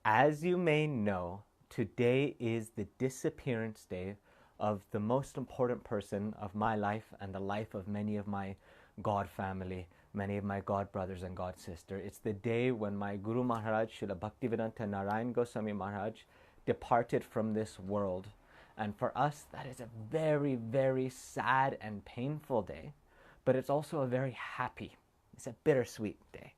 As you may know, today is the disappearance day of the most important person of my life and the life of many of my God family, many of my God brothers and God sisters. It's the day when my Guru Maharaj, Srila Bhaktivedanta Narayana Goswami Maharaj, departed from this world. And for us, that is a very, very sad and painful day, but it's also a very happy, it's a bittersweet day.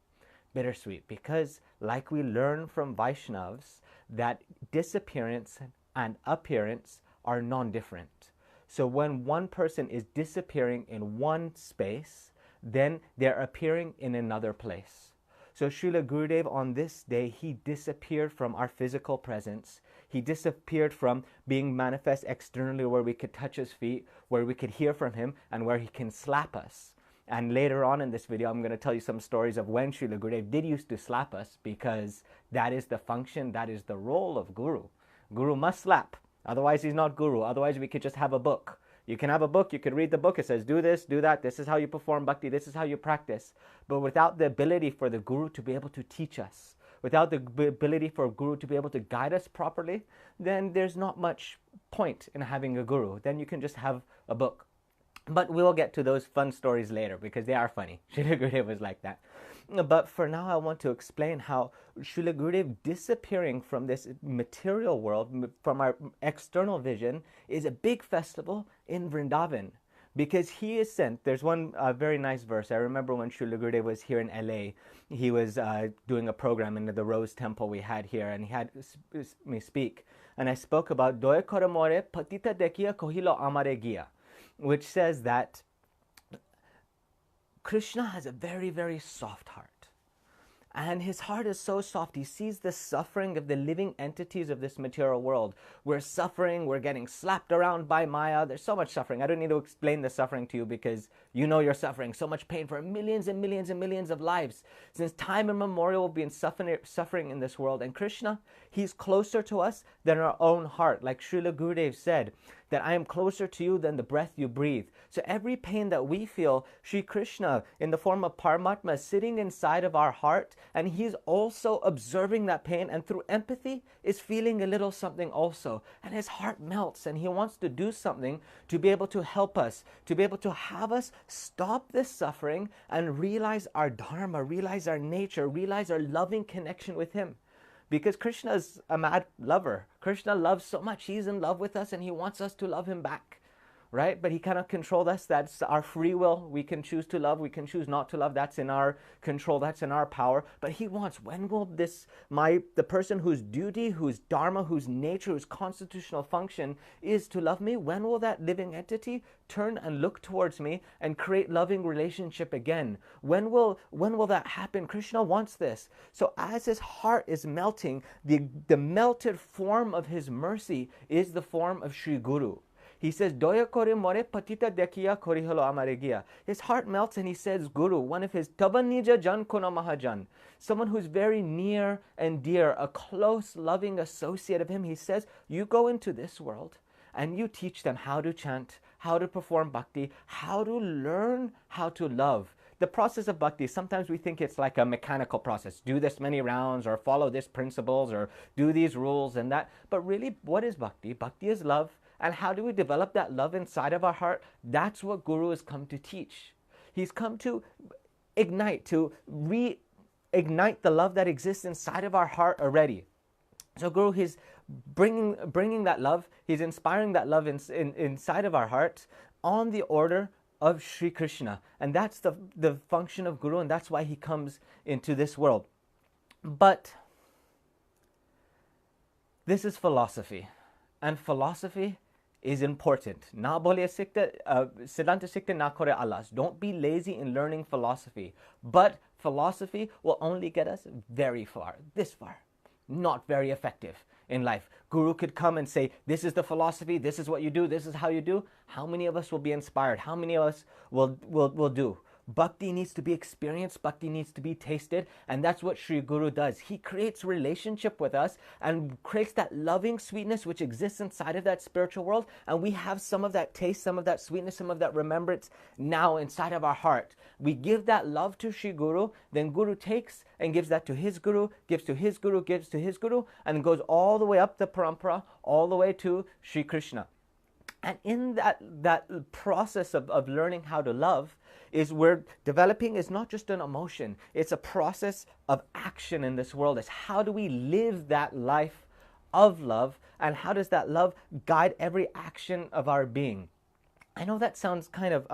Bittersweet, because like we learn from Vaishnavas, that disappearance and appearance are non-different. So when one person is disappearing in one space, then they're appearing in another place. So Srila Gurudeva, on this day, he disappeared from our physical presence. He disappeared from being manifest externally, where we could touch his feet, where we could hear from him, and where he can slap us. And later on in this video, I'm going to tell you some stories of when Srila Gurudeva did used to slap us, because that is the function, that is the role of Guru. Guru must slap. Otherwise, he's not Guru. Otherwise, we could just have a book. You can have a book, you could read the book, it says do this, do that, this is how you perform bhakti, this is how you practice. But without the ability for the Guru to be able to teach us, without the ability for a Guru to be able to guide us properly, then there's not much point in having a Guru. Then you can just have a book. But we'll get to those fun stories later, because they are funny. Srila Gurudeva was like that. But for now, I want to explain how Srila Gurudeva disappearing from this material world, from our external vision, is a big festival in Vrindavan. Because he is sent. There's one very nice verse. I remember when Srila Gurudeva was here in LA, he was doing a program in the Rose Temple we had here, and he had me speak. And I spoke about Doye Koramore Patita Dekia Kohilo Amare Gia, which says that Krishna has a very, very soft heart. And his heart is so soft. He sees the suffering of the living entities of this material world. We're suffering. We're getting slapped around by Maya. There's so much suffering. I don't need to explain the suffering to you, because you know you're suffering. So much pain for millions and millions and millions of lives. Since time immemorial, we've been suffering in this world. And Krishna, he's closer to us than our own heart. Like Srila Gurudeva said, that I am closer to you than the breath you breathe. So every pain that we feel, Sri Krishna, in the form of Paramatma, is sitting inside of our heart, and he's also observing that pain, and through empathy is feeling a little something also. And his heart melts, and he wants to do something to be able to help us, to be able to have us stop this suffering and realize our dharma, realize our nature, realize our loving connection with him. Because Krishna is a mad lover. Krishna loves so much. He's in love with us, and he wants us to love him back, right? But he cannot control us. That's our free will. We can choose to love. We can choose not to love. That's in our control. That's in our power. But he wants, when will the person whose duty, whose dharma, whose nature, whose constitutional function is to love me, when will that living entity turn and look towards me and create loving relationship again? When will that happen? Krishna wants this. So as his heart is melting, the melted form of his mercy is the form of Sri Guru. He says, Doya kore more patita dekiya korihalo amaregia. His heart melts, and he says, Guru, one of his tavanija jan kono mahajan, someone who's very near and dear, a close, loving associate of him. He says, you go into this world and you teach them how to chant, how to perform bhakti, how to learn how to love. The process of bhakti, sometimes we think it's like a mechanical process. Do this many rounds, or follow these principles, or do these rules and that. But really, what is bhakti? Bhakti is love. And how do we develop that love inside of our heart? That's what Guru has come to teach. He's come to ignite, to reignite the love that exists inside of our heart already. So Guru is bringing that love. He's inspiring that love inside of our hearts on the order of Sri Krishna. And that's the function of Guru, and that's why he comes into this world. But this is philosophy. And philosophy is important. Na bole sikta, siddhanta sikta na kore alas. Don't be lazy in learning philosophy. But philosophy will only get us very far, this far. Not very effective in life. Guru could come and say, this is the philosophy, this is what you do, this is how you do. How many of us will be inspired? How many of us will do? Bhakti needs to be experienced, bhakti needs to be tasted, and that's what Sri Guru does. He creates relationship with us and creates that loving sweetness which exists inside of that spiritual world, and we have some of that taste, some of that sweetness, some of that remembrance now inside of our heart. We give that love to Sri Guru, then Guru takes and gives that to his Guru, gives to his Guru, gives to his Guru, and goes all the way up the parampara, all the way to Sri Krishna. And in that process of learning how to love, is we're developing is not just an emotion, it's a process of action in this world. It's how do we live that life of love, and how does that love guide every action of our being? I know that sounds kind of,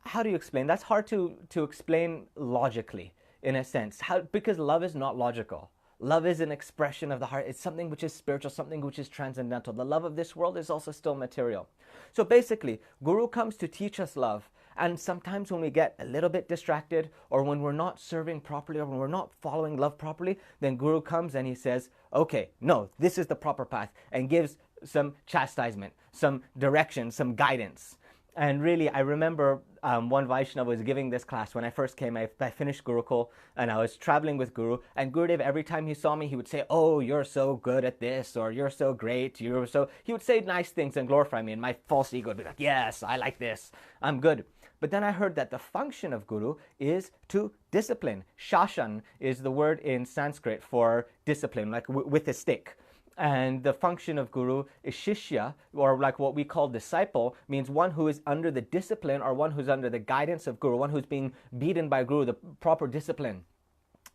how do you explain? That's hard to explain logically, in a sense, because love is not logical. Love is an expression of the heart. It's something which is spiritual, something which is transcendental. The love of this world is also still material. So basically, Guru comes to teach us love. And sometimes when we get a little bit distracted, or when we're not serving properly, or when we're not following love properly, then Guru comes and he says, okay, no, this is the proper path, and gives some chastisement, some direction, some guidance. And really, I remember one Vaishnava was giving this class when I first came. I finished Gurukul, and I was traveling with Guru. And Gurudev, every time he saw me, he would say, oh, you're so good at this, or you're so great. He would say nice things and glorify me. And my false ego would be like, yes, I like this. I'm good. But then I heard that the function of Guru is to discipline. Shashan is the word in Sanskrit for discipline, like with a stick. And the function of Guru is Shishya, or like what we call disciple, means one who is under the discipline, or one who's under the guidance of Guru, one who's being beaten by Guru, the proper discipline,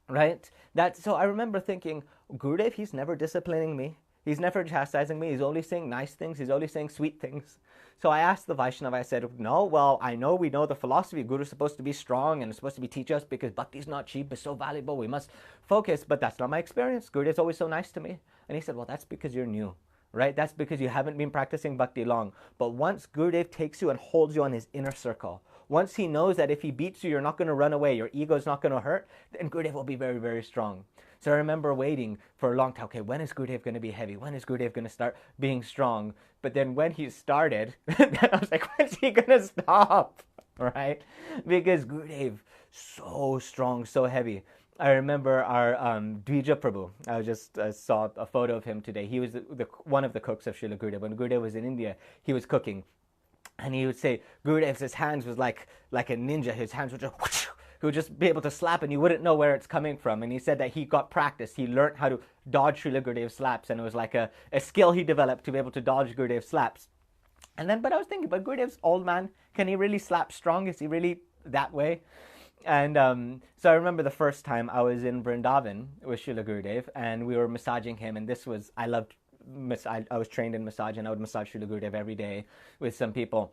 right? So I remember thinking, Gurudev, he's never disciplining me. He's never chastising me. He's only saying nice things. He's only saying sweet things. So I asked the Vaishnava, I said, no, well, I know we know the philosophy. Guru's supposed to be strong and is supposed to be teach us because bhakti is not cheap, it's so valuable. We must focus, but that's not my experience. Gurudev's always so nice to me. And he said, well, that's because you're new, right? That's because you haven't been practicing bhakti long. But once Gurudev takes you and holds you on his inner circle, once he knows that if he beats you, you're not going to run away, your ego is not going to hurt, then Gurudev will be very, very strong. So I remember waiting for a long time. Okay, when is Gurudev going to be heavy? When is Gurudev going to start being strong? But then when he started, I was like, when's he going to stop? Right? Because Gurudev, so strong, so heavy. I remember our Dvija Prabhu. I just saw a photo of him today. He was one of the cooks of Srila Gurudeva. When Gurudeva was in India, he was cooking. And he would say, Gurudev's hands was like a ninja. His hands would just whoosh. He would just be able to slap and you wouldn't know where it's coming from. And he said that he got practice. He learned how to dodge Srila Gurudev's slaps. And it was like a skill he developed to be able to dodge Gurudev's slaps. And then, but I was thinking, but Gurudev's old man, can he really slap strong? Is he really that way? And so I remember the first time I was in Vrindavan with Srila Gurudev, and we were massaging him. And this was, I was trained in massage, and I would massage Srila Gurudev every day with some people.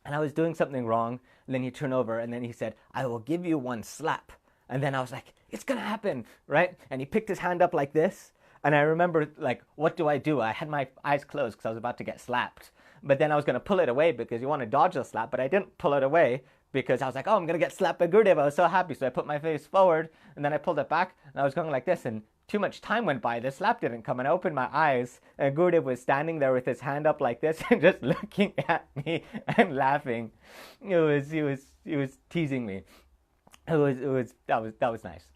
And I was doing something wrong, and then he turned over, and then he said, I will give you one slap. And then I was like, it's going to happen, right? And he picked his hand up like this, and I remember, like, what do? I had my eyes closed because I was about to get slapped. But then I was going to pull it away because you want to dodge the slap, but I didn't pull it away because I was like, oh, I'm going to get slapped by Gurudev. I was so happy, so I put my face forward, and then I pulled it back, and I was going like this, and too much time went by. The slap didn't come, and I opened my eyes, and Gurudev was standing there with his hand up like this and just looking at me and laughing. He was teasing me. That was nice.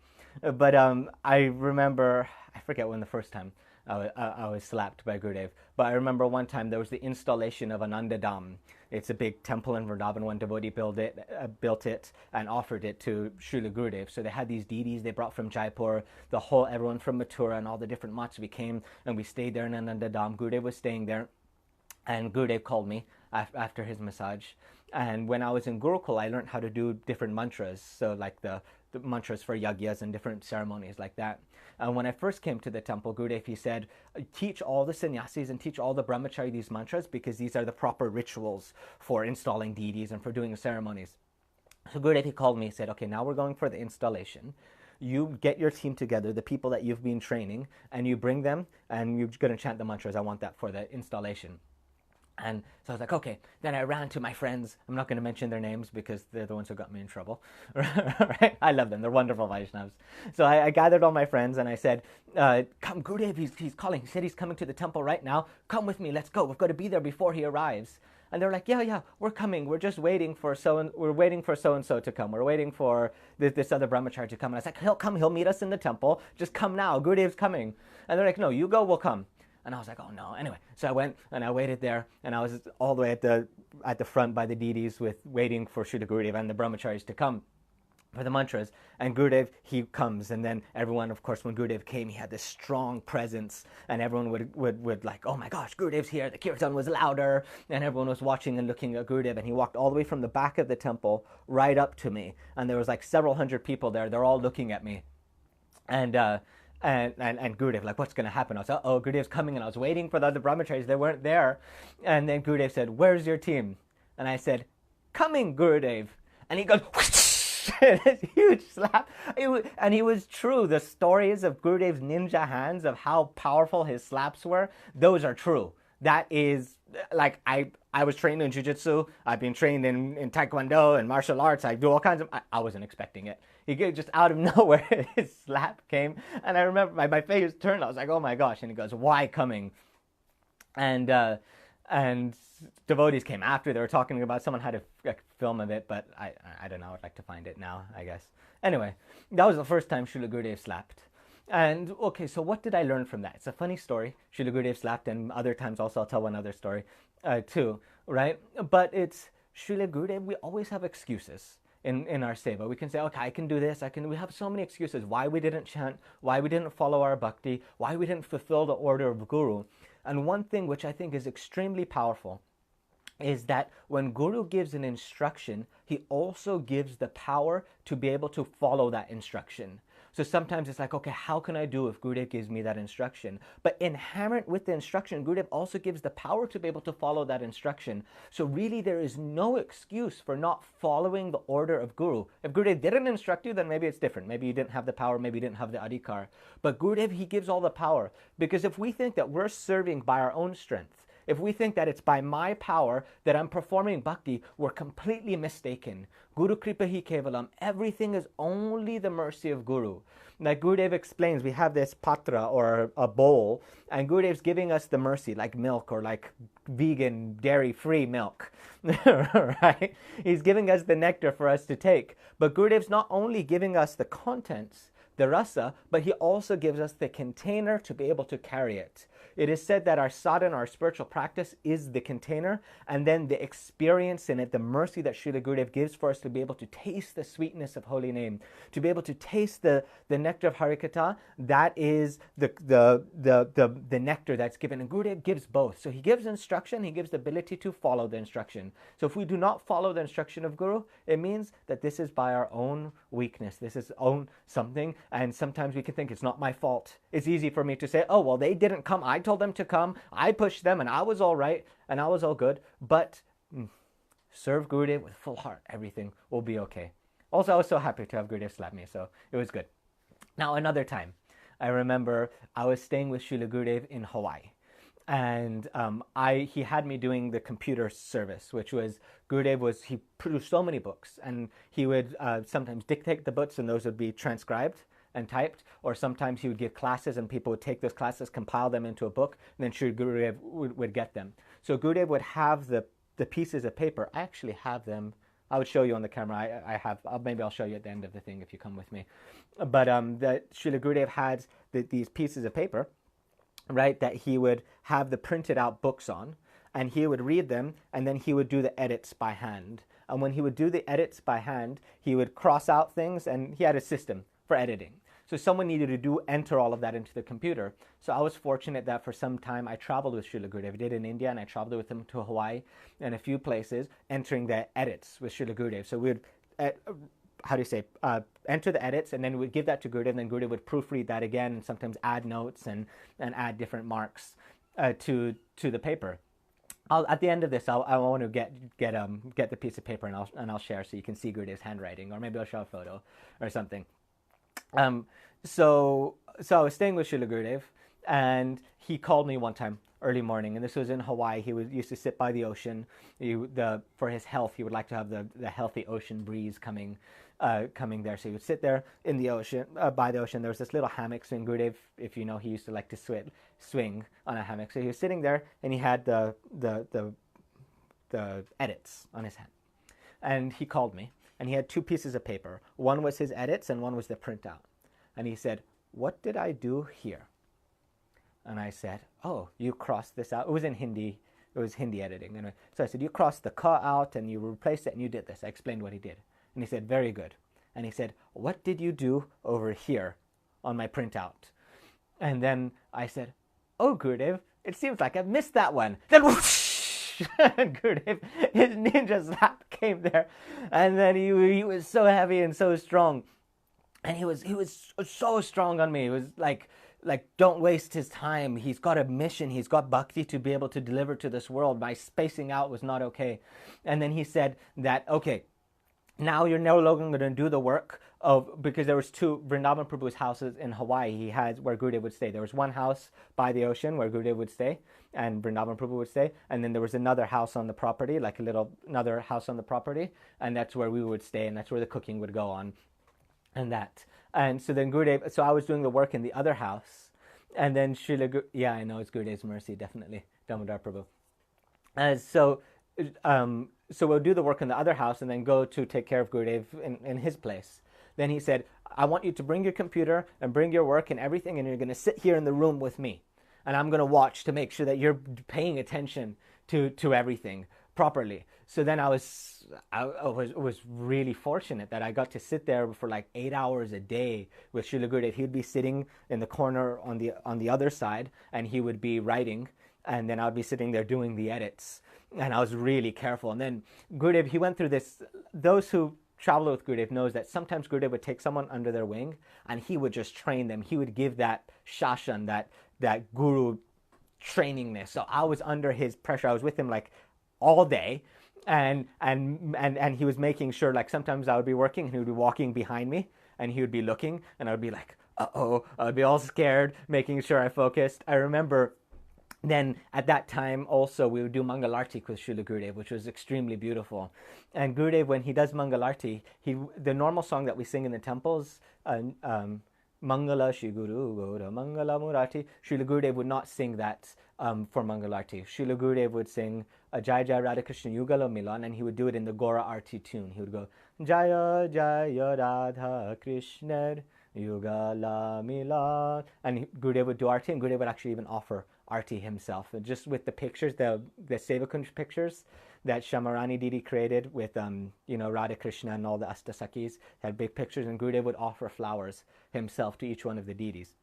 But I remember, I forget when the first time I was slapped by Gurudev, but I remember one time there was the installation of Ananda Dham. It's a big temple in Vrindavan. One devotee built it and offered it to Srila Gurudev. So they had these deities they brought from Jaipur. Everyone from Mathura and all the different mats we came, and we stayed there in Ananda Dham. Gurudev was staying there, and Gurudev called me after his massage. And when I was in Gurukul, I learned how to do different mantras. So like the mantras for yagyas and different ceremonies like that. And when I first came to the temple, Gurudev, he said, teach all the sannyasis and teach all the brahmachari these mantras because these are the proper rituals for installing deities and for doing ceremonies. So Gurudev, he called me, he said, okay, now we're going for the installation. You get your team together, the people that you've been training, and you bring them and you're going to chant the mantras. I want that for the installation. And so I was like, okay. Then I ran to my friends. I'm not going to mention their names because they're the ones who got me in trouble. Right? I love them. They're wonderful Vaishnavas. So I gathered all my friends and I said, come, Gurudev, he's calling. He said he's coming to the temple right now. Come with me. Let's go. We've got to be there before he arrives. And they're like, yeah, we're coming. We're just waiting for we're waiting for so and so to come. We're waiting for this other brahmachari to come. And I was like, he'll come. He'll meet us in the temple. Just come now. Gurudev's coming. And they're like, no, you go. We'll come. And I was like, oh no. Anyway, so I went and I waited there, and I was all the way at the front by the deities waiting for Srila Gurudeva and the brahmacharis to come for the mantras. And Gurudev, he comes, and then everyone, of course, when Gurudev came, he had this strong presence, and everyone would like, oh my gosh, Gurudev's here. The kirtan was louder, and everyone was watching and looking at Gurudev, and he walked all the way from the back of the temple right up to me, and there was like several hundred people there. They're all looking at me, and Gurudev, like, what's going to happen? I was like, oh, Gurudev's coming, and I was waiting for the other brahmacharis. They weren't there, and then Gurudev said, where's your team? And I said, coming, Gurudev. And he goes, whoosh! This huge slap. And he was true. The stories of Gurudev's ninja hands, of how powerful his slaps were, those are true. That is, like, I was trained in jiu-jitsu. I've been trained in taekwondo and martial arts. I do all kinds of... I wasn't expecting it. He just out of nowhere, his slap came. And I remember my face turned. I was like, oh my gosh. And he goes, why coming? And devotees came after. They were talking about, someone had a film of it, but I don't know. I'd like to find it now, I guess. Anyway, that was the first time Srila Gurudev slapped. And okay, so what did I learn from that? It's a funny story. Srila Gurudev slapped, and other times also I'll tell one other story too, right? But it's Srila Gurudev, we always have excuses in our seva. We can say, okay, I can do this. We have so many excuses why we didn't chant, why we didn't follow our bhakti, why we didn't fulfill the order of Guru. And one thing which I think is extremely powerful is that when Guru gives an instruction, he also gives the power to be able to follow that instruction. So sometimes it's like, okay, how can I do if Gurudev gives me that instruction? But inherent with the instruction, Gurudev also gives the power to be able to follow that instruction. So really there is no excuse for not following the order of Guru. If Gurudev didn't instruct you, then maybe it's different. Maybe you didn't have the power, maybe you didn't have the adhikar. But Gurudev, he gives all the power. Because if we think that we're serving by our own strength, if we think that it's by my power that I'm performing bhakti, we're completely mistaken. Guru Kripa hi kevalam. Everything is only the mercy of Guru. Like Gurudev explains, we have this patra or a bowl, and Gurudev's giving us the mercy, like milk or like vegan, dairy-free milk, right? He's giving us the nectar for us to take. But Gurudev's not only giving us the contents, the rasa, but he also gives us the container to be able to carry it. It is said that our sadhana, our spiritual practice, is the container, and then the experience in it, the mercy that Srila Gurudev gives for us to be able to taste the sweetness of holy name, to be able to taste the nectar of Harikatha, that is the nectar that's given. And Gurudev gives both. So he gives instruction, he gives the ability to follow the instruction. So if we do not follow the instruction of Guru, it means that this is by our own weakness. This is own something, and sometimes we can think it's not my fault. It's easy for me to say, oh, well, they didn't come. I told them to come. I pushed them, and I was all right, and I was all good. But serve Gurudev with full heart. Everything will be okay. Also, I was so happy to have Gurudev slap me, so it was good. Now, another time, I remember I was staying with Srila Gurudev in Hawaii. And he had me doing the computer service, which was, he produced so many books, and he would sometimes dictate the books, and those would be transcribed and typed, or sometimes he would give classes, and people would take those classes, compile them into a book, and then Sri Gurudev would get them. So Gurudev would have the pieces of paper. I actually have them. I would show you on the camera. Maybe I'll show you at the end of the thing if you come with me. But Srila Gurudev had these pieces of paper, right, that he would have the printed out books on, and he would read them, and then he would do the edits by hand. And when he would do the edits by hand, he would cross out things, and he had a system for editing. So someone needed to enter all of that into the computer. So I was fortunate that for some time I traveled with Srila Gurudev. I did in India, and I traveled with him to Hawaii and a few places, entering the edits with Srila Gurudev. So we would, enter the edits, and then we'd give that to Gurudev, and then Gurudev would proofread that again, and sometimes add notes and add different marks to the paper. At the end of this, I want to get the piece of paper, and I'll share so you can see Gurudev's handwriting, or maybe I'll show a photo or something. So I was staying with Srila Gurudev, and he called me one time early morning, and this was in Hawaii. He used to sit by the ocean. For his health, he would like to have the healthy ocean breeze coming there. So he would sit there in the ocean, by the ocean. There was this little hammock. So Gurudev, if you know, he used to like to swing on a hammock. So he was sitting there, and he had the the edits on his hand. And he called me, and he had 2 pieces of paper. One was his edits, and one was the printout. And he said, "What did I do here?" And I said, "Oh, you crossed this out." It was in Hindi. It was Hindi editing. Anyway. So I said, "You crossed the ka out, and you replaced it, and you did this." I explained what he did. And he said, "Very good." And he said, "What did you do over here on my printout?" And then I said, "Oh, Gurudev, it seems like I've missed that one." Then whoosh, and Gurudev, his ninja slap came there. And then he was so heavy and so strong. And he was so strong on me. It was like, don't waste his time. He's got a mission. He's got bhakti to be able to deliver to this world. My spacing out was not okay. And then he said that, okay, now you're no longer going to do the work of, because there was 2 Vrindavan Prabhu's houses in Hawaii. He had where Gurudev would stay. There was one house by the ocean where Gurudev would stay and Vrindavan Prabhu would stay. And then there was another house on the property, like another house on the property. And that's where we would stay. And that's where the cooking would go on and that. And so then Gurudev, so I was doing the work in the other house. And then yeah, I know, it's Gurudev's mercy, definitely. Damodar Prabhu. So we'll do the work in the other house and then go to take care of Gurudev in his place. Then he said, "I want you to bring your computer and bring your work and everything, and you're going to sit here in the room with me. And I'm going to watch to make sure that you're paying attention to everything properly." So then I was really fortunate that I got to sit there for like 8 hours a day with Srila Gurudev. He would be sitting in the corner on the other side, and he would be writing, and then I'd be sitting there doing the edits. And I was really careful. And then Gurudev, he went through this. Those who travel with Gurudev knows that sometimes Gurudev would take someone under their wing, and he would just train them. He would give that shashan, that guru trainingness. So I was under his pressure. I was with him like all day, and he was making sure, like sometimes I would be working and he would be walking behind me and he would be looking, and I would be like, uh-oh, I would be all scared, making sure I focused. I remember then at that time also we would do Mangalarti with Srila Gurudev, which was extremely beautiful. And Gurudev, when he does Mangalarti, the normal song that we sing in the temples, Mangala Shri Guru Gora Mangala Murati, Srila Gurudev would not sing that for Mangalarti. Srila Gurudev would sing Jai Jai Radha Krishna Yugala Milan, and he would do it in the Gora Arti tune. He would go Jaya Jaya Radha Krishna Yugala Milan, and Gurudev would do Arti, and Gurudev would actually even offer Arti himself, and just with the pictures, the Sevakunj pictures that Shamarani Didi created with Radha Krishna and all the Astasakis, had big pictures, and Gurudev would offer flowers himself to each one of the deities.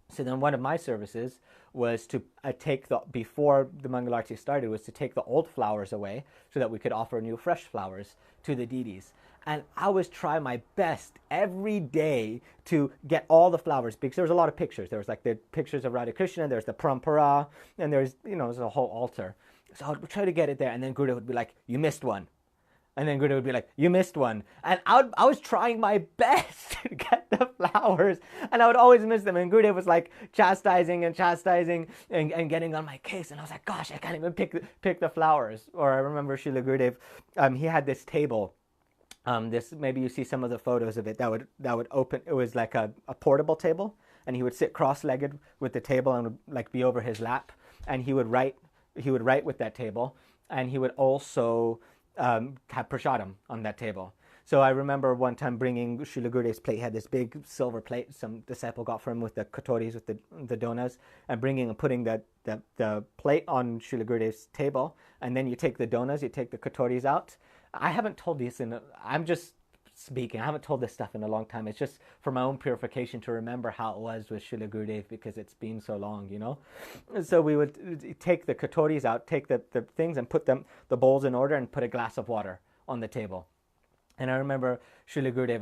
So then one of my services was to before the Mangalarti started, was to take the old flowers away so that we could offer new fresh flowers to the deities. And I was trying my best every day to get all the flowers, because there was a lot of pictures. There was like the pictures of Radha Krishna, there's the Parampara, and there's a whole altar. So I would try to get it there, and then Gurudev would be like, "You missed one." And then Gurudev would be like, "You missed one." And I was trying my best to get the flowers, and I would always miss them. And Gurudev was like chastising and getting on my case. And I was like, gosh, I can't even pick the flowers. Or I remember Srila Gurudev, he had this table. Maybe you see some of the photos of it that would open. It was like a portable table, and he would sit cross-legged with the table and would like be over his lap, and he would write with that table, and he would also have prasadam on that table. So I remember one time bringing Srila Gurudev's plate. He had this big silver plate some disciple got for him with the katoris, with the donas, and putting the plate on Srila Gurudev's table, and then you take the donas, you take the katoris out. I haven't told this I'm just speaking. I haven't told this stuff in a long time. It's just for my own purification to remember how it was with Srila Gurudev, because it's been so long, So we would take the katoris out, take the things and put the bowls in order, and put a glass of water on the table. And I remember Srila Gurudev,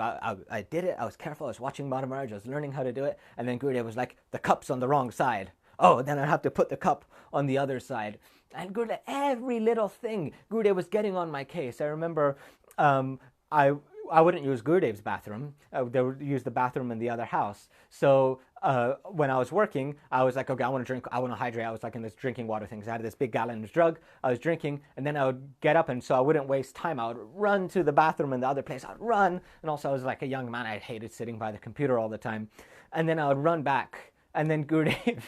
I did it, I was careful, I was watching Madhava Maharaj, I was learning how to do it, and then Gurudev was like, "The cup's on the wrong side." Oh, then I'd have to put the cup on the other side. And Gurudev, every little thing, Gurudev was getting on my case. I remember I wouldn't use Gurudev's bathroom. They would use the bathroom in the other house. So when I was working, I was like, okay, I want to drink, I want to hydrate. I was like in this drinking water thing. So I had this big gallon of jug. I was drinking, and then I would get up, and so I wouldn't waste time. I would run to the bathroom in the other place. I'd run, and also I was like a young man. I hated sitting by the computer all the time. And then I would run back, and then Gurudev,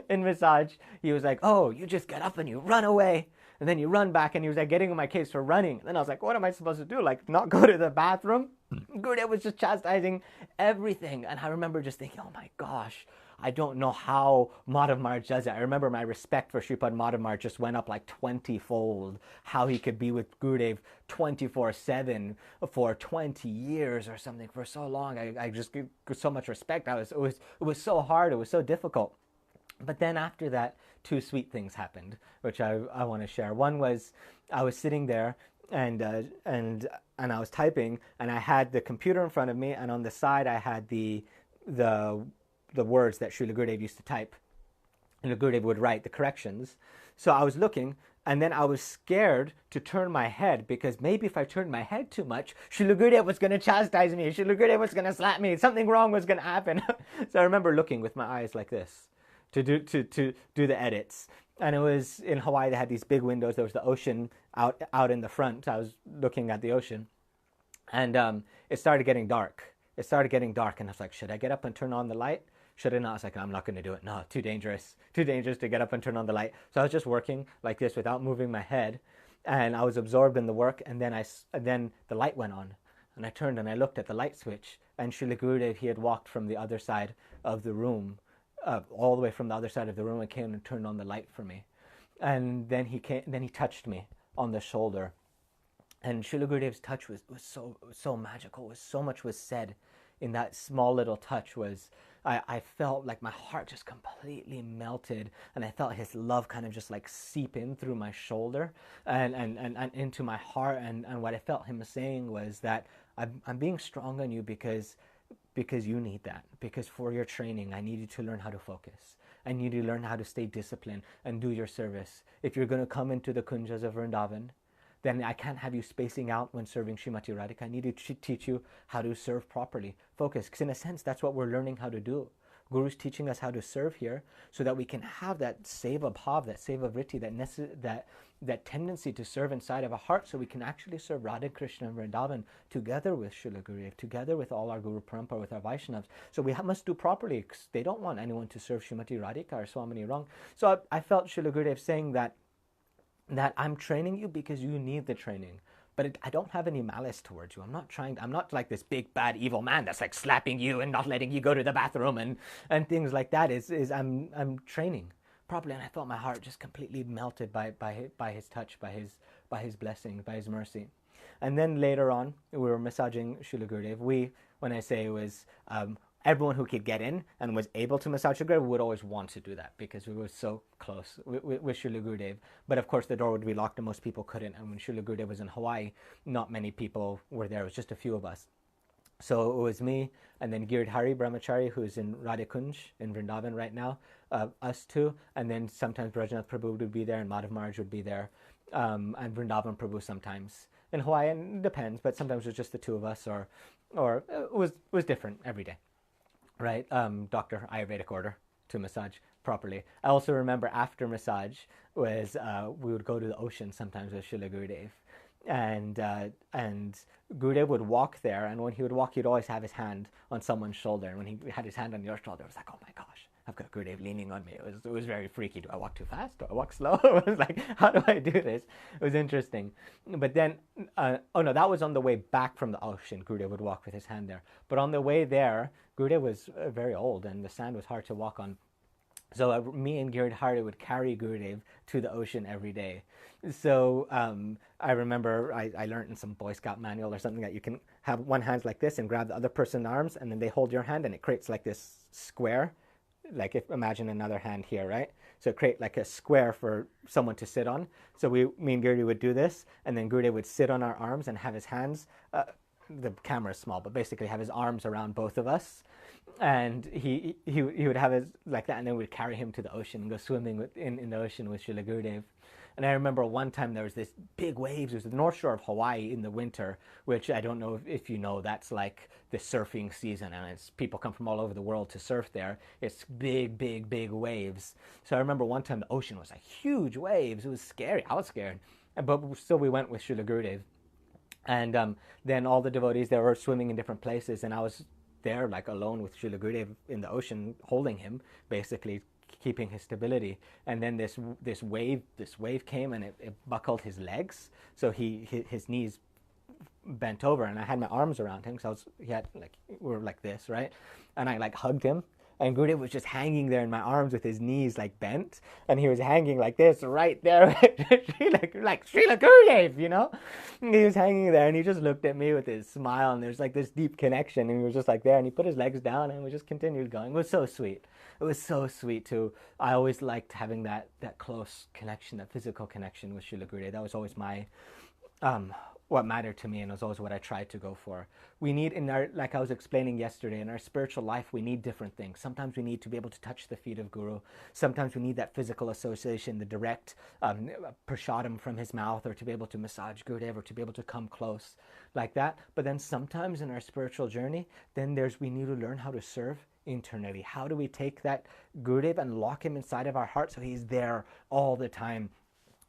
in massage, he was like, "Oh, you just get up and you run away." And then you run back, and he was like getting in my case for running. And then I was like, what am I supposed to do? Like, not go to the bathroom? Gurudev was just chastising everything. And I remember just thinking, oh my gosh, I don't know how Madhav Maharaj does it. I remember my respect for Sripad Madhav Maharaj just went up like 20-fold. How he could be with Gurudev 24/7 for 20 years or something for so long. I just gave so much respect. It was so hard. It was so difficult. But then after that, two sweet things happened, which I want to share. One was I was sitting there and I was typing, and I had the computer in front of me, and on the side I had the words that Srila Gurudev used to type, and Gurudev would write the corrections. So I was looking, and then I was scared to turn my head, because maybe if I turned my head too much, Srila Gurudev was going to chastise me, Srila Gurudev was going to slap me, something wrong was going to happen. So I remember looking with my eyes like this to do the edits. And it was in Hawaii. They had these big windows. There was the ocean out in the front. I was looking at the ocean, and it started getting dark. And I was like, should I get up and turn on the light? Should I not? I was like, I'm not going to do it. No, too dangerous to get up and turn on the light. So I was just working like this without moving my head, and I was absorbed in the work. And then the light went on, and I turned and I looked at the light switch, and Srila Gurudev, he had walked from the other side of the room. All the way from the other side of the room, and came and turned on the light for me. And then he touched me on the shoulder. And Srila Gurudev's touch was so magical. So much was said in that small little touch. I felt like my heart just completely melted, and I felt his love kind of just like seep in through my shoulder and into my heart. And what I felt him saying was that I'm being strong on you because you need that. Because for your training, I need you to learn how to focus. I need you to learn how to stay disciplined and do your service. If you're going to come into the kunjas of Vrindavan, then I can't have you spacing out when serving Srimati Radhika. I need to teach you how to serve properly. Focus. Because in a sense, that's what we're learning how to do. Guru's teaching us how to serve here so that we can have that seva bhav, that seva vritti, that tendency to serve inside of a heart, so we can actually serve Radha Krishna and Vrindavan together with Srila Gurudev, together with all our Guru Parampara, with our Vaishnavas. So we must do properly, because they don't want anyone to serve Srimati Radhika or Swamini wrong. So I felt Srila Gurudev saying that I'm training you because you need the training. But I don't have any malice towards you. I'm not like this big, bad, evil man that's like slapping you and not letting you go to the bathroom and things like that. I'm training properly. And I felt my heart just completely melted by his touch, by his blessing, by his mercy. And then later on, we were massaging Srila Gurudev. When I say it was everyone who could get in and was able to massage Srila Gurudev would always want to do that, because we were so close with Srila Gurudev. But of course the door would be locked and most people couldn't. And when Srila Gurudev was in Hawaii, not many people were there. It was just a few of us. So it was me, and then Giridhari Brahmachari, who's in Radhakunj in Vrindavan right now, us two, and then sometimes Brajanath Prabhu would be there, and Madhav Maharaj would be there, and Vrindavan Prabhu sometimes. In Hawaii, it depends, but sometimes it was just the two of us, or it was different every day. Right, Dr. Ayurvedic order to massage properly. I also remember after massage was we would go to the ocean sometimes with Srila Gurudev, and Gurudev would walk there, and when he would walk, he'd always have his hand on someone's shoulder. And when he had his hand on your shoulder, it was like, oh my gosh, I've got Gurudev leaning on me. It was very freaky. Do I walk too fast? Do I walk slow? It was like, how do I do this? It was interesting. But then, that was on the way back from the ocean. Gurudev would walk with his hand there. But on the way there, Gurudev was very old, and the sand was hard to walk on. So me and Giridhari would carry Gurudev to the ocean every day. So I remember I learned in some Boy Scout manual or something that you can have one hand like this and grab the other person's arms, and then they hold your hand, and it creates like this square. Like imagine another hand here, right? So create like a square for someone to sit on. So me and Gurudev would do this, and then Gurudev would sit on our arms and have his hands, the camera is small, but basically have his arms around both of us. And he would have his like that, and then we'd carry him to the ocean and go swimming in the ocean with Srila Gurudev. And I remember one time there was this big waves. It was the north shore of Hawaii in the winter, which I don't know if you know, that's like the surfing season, and people come from all over the world to surf there. It's big, big, big waves. So I remember one time the ocean was like huge waves. It was scary. I was scared, but still we went with Srila Gurudev. And then all the devotees, they were swimming in different places, and I was there like alone with Srila Gurudev in the ocean, holding him, basically keeping his stability. And then this wave came, and it buckled his legs, so his knees bent over, and I had my arms around him, so we were like this, right? And I like hugged him, and Gurudev was just hanging there in my arms with his knees like bent, and he was hanging like this right there, like Srila Gurudev, you know? He was hanging there, and he just looked at me with his smile, and there's like this deep connection, and he was just like there, and he put his legs down, and we just continued going. It was so sweet. It was so sweet too. I always liked having that close connection, that physical connection with Srila Gurudev. That was always my what mattered to me, and was always what I tried to go for. We need like I was explaining yesterday, in our spiritual life, we need different things. Sometimes we need to be able to touch the feet of Guru. Sometimes we need that physical association, the direct prasadam from his mouth, or to be able to massage Gurudev, or to be able to come close like that. But then sometimes in our spiritual journey, then we need to learn how to serve internally. How do we take that Gurudev and lock him inside of our heart so he's there all the time?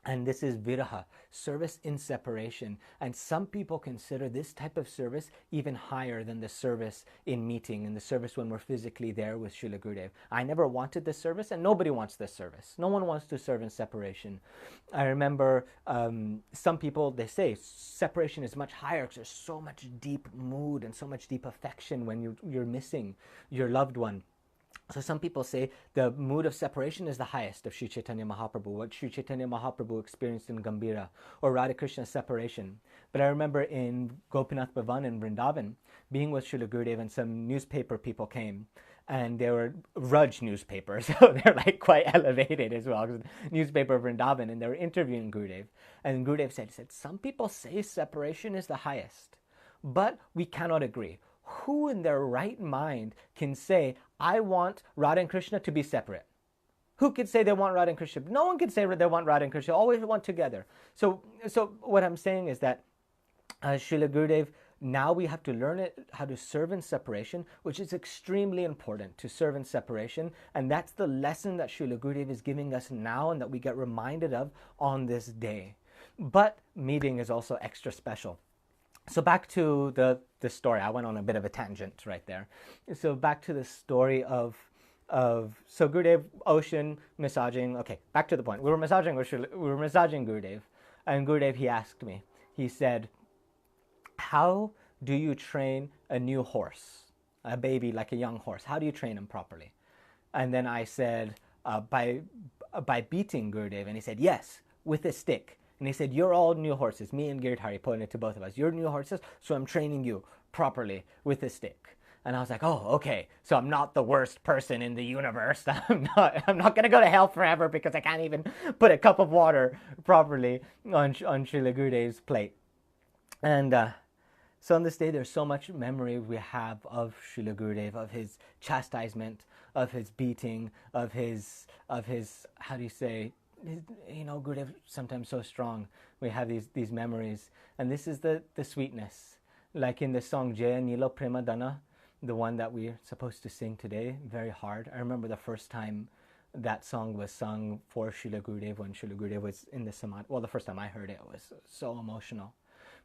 And this is viraha, service in separation. And some people consider this type of service even higher than the service in meeting and the service when we're physically there with Srila Gurudev. I never wanted this service, and nobody wants this service. No one wants to serve in separation. I remember some people, they say separation is much higher because there's so much deep mood and so much deep affection when you're missing your loved one. So some people say the mood of separation is the highest of Sri Chaitanya Mahaprabhu, what Sri Chaitanya Mahaprabhu experienced in Gambhira, or Radha Krishna's separation. But I remember in Gopinath Bhavan in Vrindavan, being with Srila Gurudev, and some newspaper people came, and they were Raj newspapers, so they're like quite elevated as well, newspaper of Vrindavan, and they were interviewing Gurudev. And Gurudev said, some people say separation is the highest, but we cannot agree. Who in their right mind can say, I want Radha and Krishna to be separate? Who could say they want Radha and Krishna? No one could say they want Radha and Krishna. Always want together. So what I'm saying is that Srila Gurudev, now we have to learn how to serve in separation, which is extremely important, to serve in separation. And that's the lesson that Srila Gurudev is giving us now, and that we get reminded of on this day. But meeting is also extra special. So back to the story. I went on a bit of a tangent right there. So back to the story of so Gurudev, ocean, massaging. Okay, back to the point. We were massaging Gurudev, and Gurudev, he asked me. He said, "How do you train a new horse, a baby, like a young horse? How do you train him properly?" And then I said, "By beating Gurudev." And he said, "Yes, with a stick." And he said, "You're all new horses." Me and Girdhari pointed to both of us. "You're new horses, so I'm training you properly with a stick." And I was like, "Oh, okay. So I'm not the worst person in the universe. I'm not going to go to hell forever because I can't even put a cup of water properly on Srila Gurudev's plate." And so on this day, there's so much memory we have of Srila Gurudev, of his chastisement, of his beating, of his how do you say, Gurudev sometimes so strong. We have these memories, and this is the sweetness. Like in the song Jaya Nilo Prema Dana, the one that we're supposed to sing today, very hard. I remember the first time that song was sung for Srila Gurudev, when Srila Gurudev was in the Samadhi. Well, the first time I heard it was so emotional.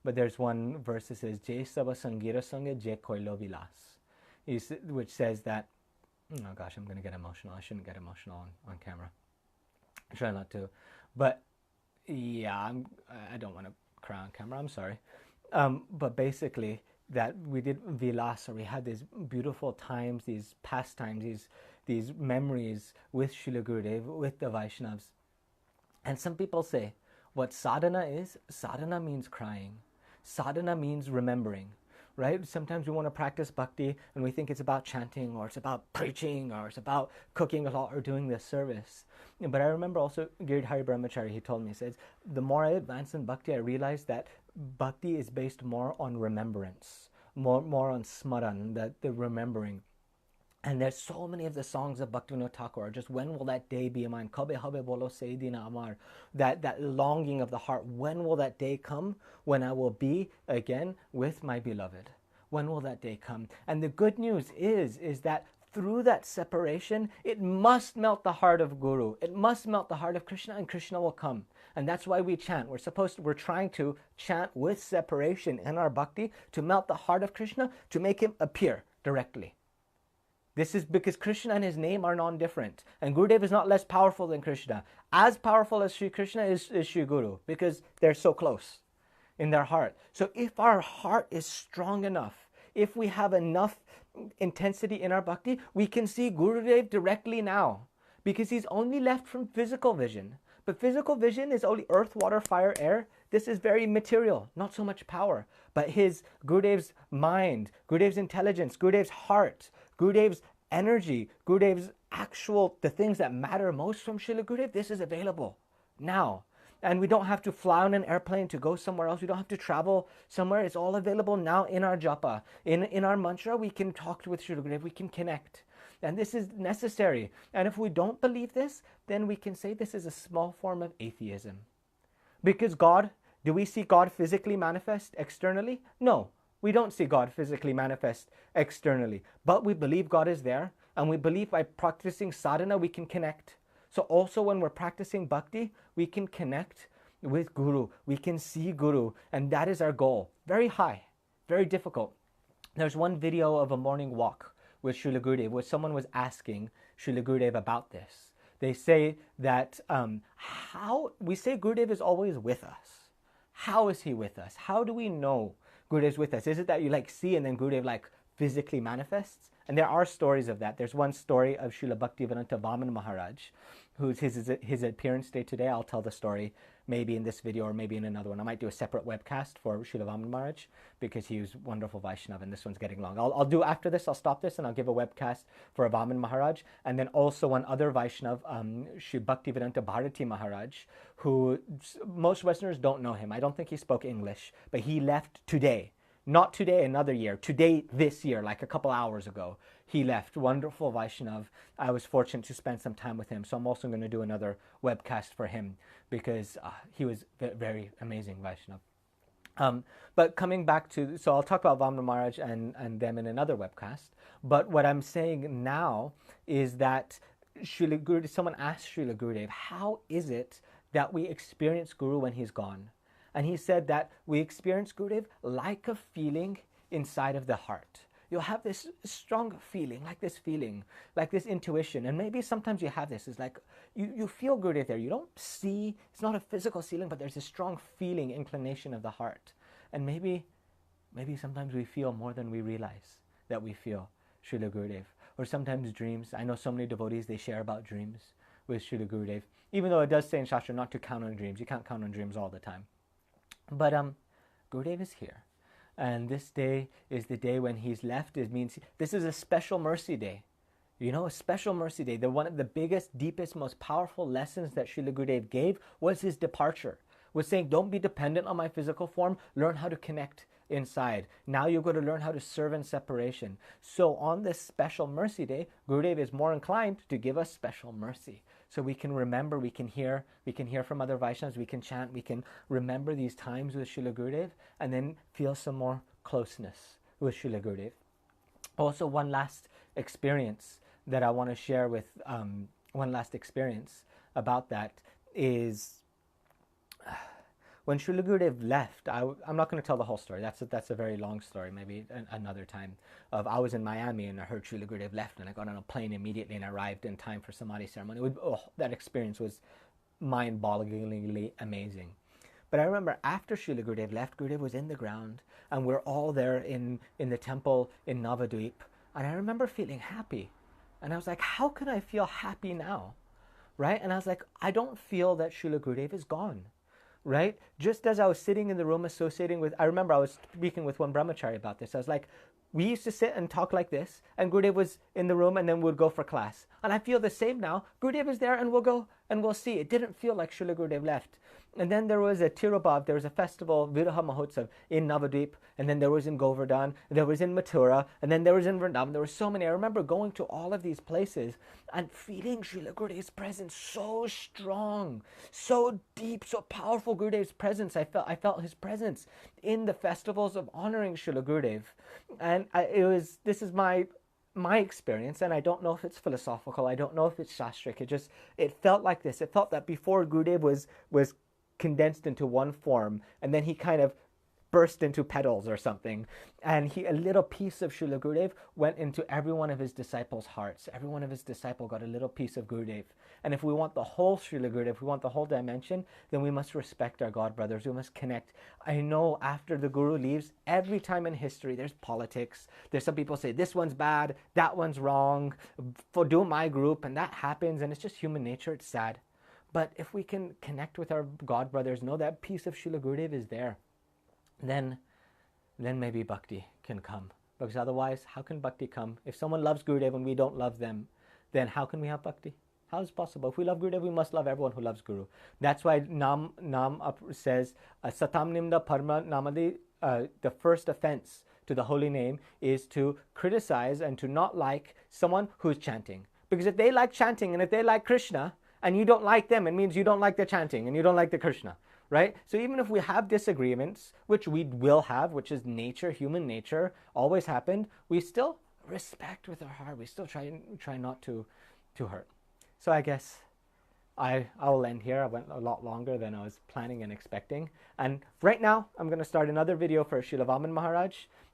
But there's one verse that says, Jai Saba Sangira Sange Jai Koilo Vilas, which says that, oh gosh, I'm going to get emotional. I shouldn't get emotional on camera. I try not to, but yeah, I don't want to cry on camera, I'm sorry. But basically, that we did vilas, or we had these beautiful times, these pastimes, these memories with Srila Gurudev, with the Vaishnavas. And some people say, what sadhana is, sadhana means crying. Sadhana means remembering. Right? Sometimes we want to practice bhakti and we think it's about chanting, or it's about preaching, or it's about cooking a lot, or doing this service. But I remember also Girdhari Brahmachari, he told me, he says, the more I advance in bhakti, I realized that bhakti is based more on remembrance, more on smaran, the remembering. And there's so many of the songs of Bhaktivinoda Thakur are just, when will that day be mine? Kabe habe bolo seidina amar. That longing of the heart. When will that day come when I will be again with my beloved? When will that day come? And the good news is that through that separation, it must melt the heart of Guru. It must melt the heart of Krishna, and Krishna will come. And that's why we chant. We're trying to chant with separation in our bhakti to melt the heart of Krishna, to make him appear directly. This is because Krishna and his name are non-different. And Gurudev is not less powerful than Krishna. As powerful as Sri Krishna is Sri Guru, because they're so close in their heart. So if our heart is strong enough, if we have enough intensity in our bhakti, we can see Gurudev directly now, because he's only left from physical vision. But physical vision is only earth, water, fire, air. This is very material, not so much power. But his Gurudev's mind, Gurudev's intelligence, Gurudev's heart, Gurudev's energy, Gurudev's actual, the things that matter most from Srila Gurudev, this is available now. And we don't have to fly on an airplane to go somewhere else. We don't have to travel somewhere. It's all available now in our japa. In our mantra, we can talk with Srila Gurudev. We can connect. And this is necessary. And if we don't believe this, then we can say this is a small form of atheism. Because God, do we see God physically manifest externally? No, we don't see God physically manifest externally. But we believe God is there. And we believe by practicing sadhana, we can connect. So also when we're practicing bhakti, we can connect with Guru. We can see Guru. And that is our goal. Very high, very difficult. There's one video of a morning walk with Srila Gurudev where someone was asking Srila Gurudev about this. They say that we say Gurudev is always with us. How is he with us? How do we know Gurudev is with us? Is it that you see and then Gurudev physically manifests? And there are stories of that. There's one story of Srila Bhaktivedanta Vaman Maharaj, who's his appearance day today. I'll tell the story maybe in this video or maybe in another one. I might do a separate webcast for Srila Vaman Maharaj because he was wonderful Vaishnava and this one's getting long. I'll do after this, I'll stop this and I'll give a webcast for Vaman Maharaj. And then also one other Vaishnav, Sri Bhaktivedanta Bharati Maharaj, who most Westerners don't know him. I don't think he spoke English, but he left today. Not today, another year. Today, this year, like a couple hours ago, he left. Wonderful Vaishnav. I was fortunate to spend some time with him. So I'm also going to do another webcast for him because he was very amazing Vaishnav. But coming back to, so I'll talk about Vamana Maharaj and them in another webcast. But what I'm saying now is that someone asked Srila Gurudev, how is it that we experience Guru when he's gone? And he said that we experience Gurudev like a feeling inside of the heart. You'll have this strong feeling, like this intuition. And maybe sometimes you have this. It's like you feel Gurudev there. You don't see, it's not a physical feeling, but there's a strong feeling, inclination of the heart. And maybe sometimes we feel more than we realize that we feel Srila Gurudev. Or sometimes dreams. I know so many devotees, they share about dreams with Srila Gurudev. Even though it does say in Shastra not to count on dreams. You can't count on dreams all the time. But Gurudev is here. And this day is the day when he's left. It means this is a special mercy day. You know, a special mercy day. One of the biggest, deepest, most powerful lessons that Srila Gurudev gave was his departure. Was saying, don't be dependent on my physical form. Learn how to connect inside. Now you're going to learn how to serve in separation. So on this special mercy day, Gurudev is more inclined to give us special mercy. So we can remember, we can hear from other Vaishnavas, we can chant, we can remember these times with Srila Gurudev and then feel some more closeness with Srila Gurudev. Also, one last experience that I want to share with, one last experience about that is when Srila Gurudev left. I'm not going to tell the whole story. That's a very long story, maybe another time. I was in Miami and I heard Srila Gurudev left and I got on a plane immediately and arrived in time for Samadhi ceremony. That experience was mind-bogglingly amazing. But I remember after Srila Gurudev left, Gurudev was in the ground and we're all there in the temple in Navadvip. And I remember feeling happy. And I was like, how can I feel happy now? Right? And I was like, I don't feel that Srila Gurudev is gone. Right? Just as I was sitting in the room associating with, I remember I was speaking with one brahmachari about this. I was like, we used to sit and talk like this, and Gurudev was in the room, and then we'd go for class. And I feel the same now. Gurudev is there, and we'll go, and we'll see. It didn't feel like Srila Gurudev left. And then there was a Tirubhav, there was a festival, Viraha Mahotsav, in Navadvip, and then there was in Govardhan, there was in Mathura, and then there was in Vrindavan. There were so many. I remember going to all of these places and feeling Srila Gurudev's presence so strong, so deep, so powerful. Gurudev's presence. I felt his presence in the festivals of honoring Srila Gurudev. And this is my experience, and I don't know if it's philosophical, I don't know if it's shastric. It felt like this. It felt that before Gurudev was condensed into one form, and then he kind of burst into petals or something. And a little piece of Srila Gurudev went into every one of his disciples' hearts. Every one of his disciples got a little piece of Gurudev. And if we want the whole Srila Gurudev, if we want the whole dimension, then we must respect our God brothers. We must connect. I know after the Guru leaves, every time in history, there's politics. There's some people say, this one's bad, that one's wrong, for do my group, and that happens, and it's just human nature. It's sad. But if we can connect with our God brothers, know that piece of Srila Gurudev is there, then maybe bhakti can come. Because otherwise, how can bhakti come? If someone loves Gurudev and we don't love them, then how can we have bhakti? How is it possible? If we love Gurudev, we must love everyone who loves Guru. That's why Nam says, Satam Nimda Parma Namadi, the first offense to the holy name is to criticize and to not like someone who's chanting. Because if they like chanting and if they like Krishna, and you don't like them, it means you don't like the chanting and you don't like the Krishna, right? So even if we have disagreements, which we will have, which is nature, human nature, always happened, we still respect with our heart. We still try not to hurt. So I guess I will end here. I went a lot longer than I was planning and expecting. And right now, I'm going to start another video for Srila Vaman Maharaj.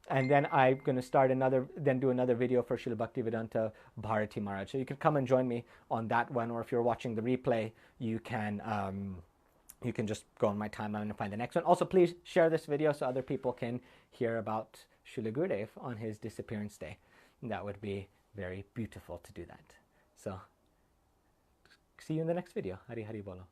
And then I'm going to start do another video for Srila Bhaktivedanta Bharati Maharaj. So you can come and join me on that one. Or if you're watching the replay, you can just go on my timeline and find the next one. Also, please share this video so other people can hear about Srila Gurudev on his disappearance day. And that would be very beautiful to do that. So, see you in the next video. Hari Hari Bolo.